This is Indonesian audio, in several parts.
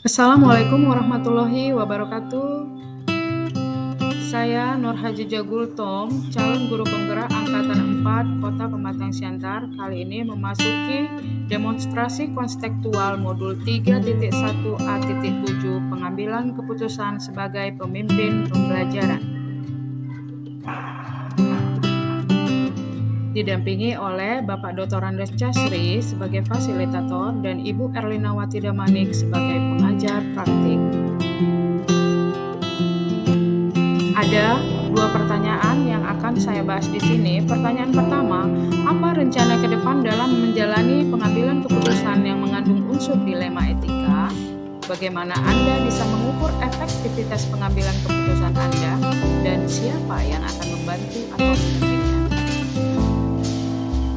Assalamualaikum warahmatullahi wabarakatuh. Saya Nur Haji Jagul Tom, calon guru penggerak Angkatan 4 Kota Pematang Siantar, kali ini memasuki demonstrasi konstekstual modul 3.1A.7 pengambilan keputusan sebagai pemimpin pembelajaran. Didampingi oleh Bapak Dr. Andes Casri sebagai fasilitator dan Ibu Erlina Wati Damanik sebagai pengajar praktik. Ada dua pertanyaan yang akan saya bahas di sini. Pertanyaan pertama, apa rencana ke depan dalam menjalani pengambilan keputusan yang mengandung unsur dilema etika? Bagaimana Anda bisa mengukur efektivitas pengambilan keputusan Anda dan siapa yang akan membantu atau mendampingi?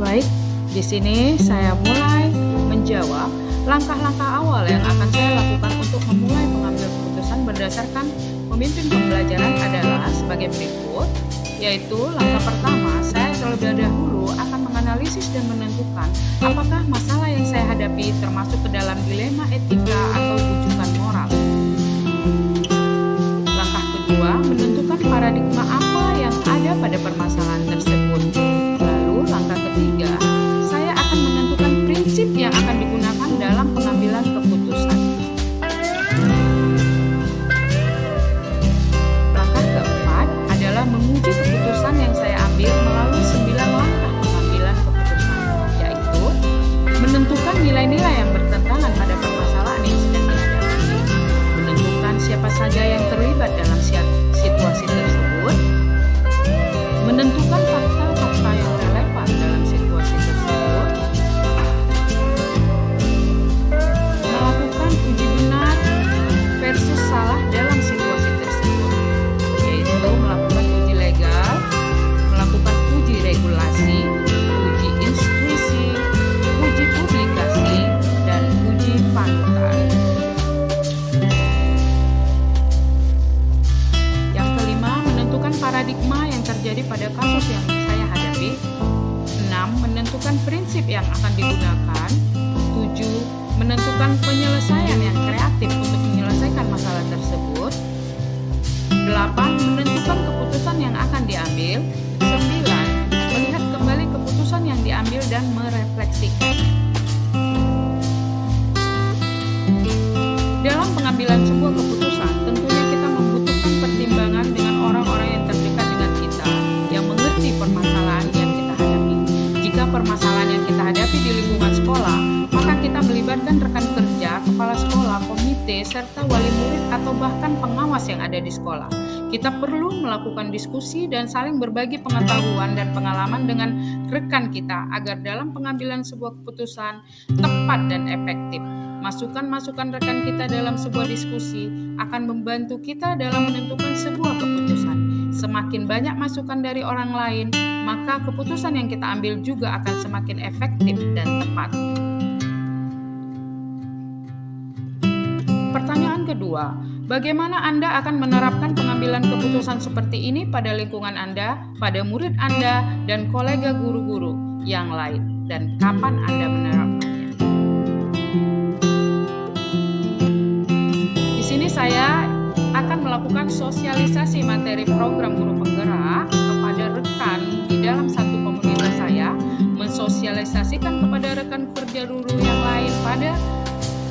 Baik, di sini saya mulai menjawab langkah-langkah awal yang akan saya lakukan untuk memulai pengambilan keputusan berdasarkan pemimpin pembelajaran adalah sebagai berikut, yaitu langkah pertama, saya terlebih dahulu akan menganalisis dan menentukan apakah masalah yang saya hadapi termasuk ke dalam dilema etika atau rujukan moral. Langkah kedua, menentukan paradigma apa yang ada pada permasalahan tersebut. Lalu langkah ketiga, saya akan menentukan prinsip yang akan digunakan dalam pengambilan keputusan. Langkah keempat adalah menguji keputusan yang saya ambil melalui 9 langkah pengambilan keputusan, yaitu menentukan nilai-nilai yang bertentangan pada permasalahan yang sedang dihadapi, menentukan siapa saja yang terlibat dalam situasi tersebut, menentukan fakta-fakta yang relevan dalam situasi tersebut, melakukan uji benar versus salah dalam situasi tersebut, yaitu melakukan uji legal, melakukan uji regulasi, uji intuisi, uji publikasi, dan uji panutan. Yang kelima, menentukan paradigma yang terjadi pada kasus yang saya hadapi. 6. Menentukan prinsip yang akan digunakan. 7. Menentukan penyelesaian yang kreatif untuk menyelesaikan masalah tersebut. 8. Menentukan keputusan yang akan diambil. 9. Melihat kembali keputusan yang diambil dan merefleksikan. Dalam pengambilan sebuah keputusan, tentunya kita membutuhkan pertimbangan dengan orang-orang yang terdekat dengan kita, yang mengerti permasalahan yang kita hadapi. Jika permasalahan yang kita hadapi di lingkungan sekolah, maka kita melibatkan rekan kerja, kepala sekolah, komite, serta wali murid atau bahkan pengawas yang ada di sekolah. Kita perlu melakukan diskusi dan saling berbagi pengetahuan dan pengalaman dengan rekan kita agar dalam pengambilan sebuah keputusan tepat dan efektif. Masukan-masukan rekan kita dalam sebuah diskusi akan membantu kita dalam menentukan sebuah keputusan. Semakin banyak masukan dari orang lain, maka keputusan yang kita ambil juga akan semakin efektif dan tepat. Pertanyaan kedua, bagaimana Anda akan menerapkan pengambilan keputusan seperti ini pada lingkungan Anda, pada murid Anda, dan kolega guru-guru yang lain, dan kapan Anda menerapkannya? Di sini saya akan melakukan sosialisasi materi program guru penggerak kepada rekan di dalam satu komunitas saya, mensosialisasikan kepada rekan kerja guru yang lain pada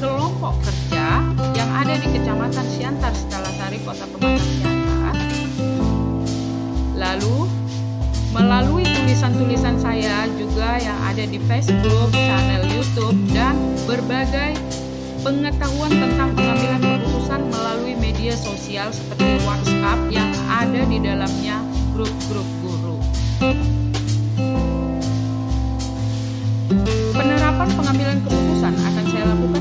kelompok kerja yang ada di Kecamatan Siantar, Sekalasari, Kota Pematang Siantar. Lalu melalui tulisan-tulisan saya juga yang ada di Facebook, channel YouTube, dan berbagai pengetahuan tentang pengambilan keputusan melalui media sosial seperti WhatsApp yang ada di dalamnya grup-grup guru. Penerapan pengambilan keputusan akan saya lakukan